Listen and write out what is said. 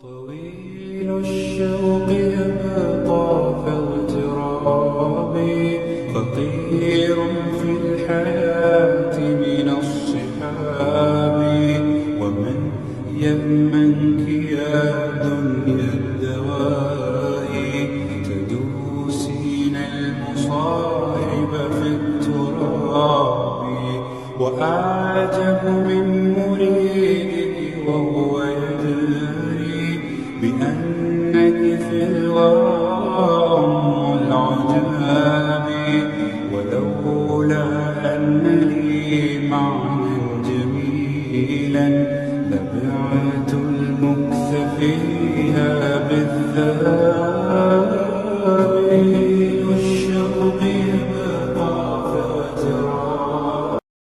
طويل الشوق يبقى في اغترابي، فقير في الحياة من الصحاب. ومن يأمنك يا دنيا الدواء، تدوسين المصاحب في التراب. وأعجب من مريدك وهو يدري بأنك في الورى أم العجاب. ولولا أن لي معنى جميلا لبعت المكث فيها بالذات.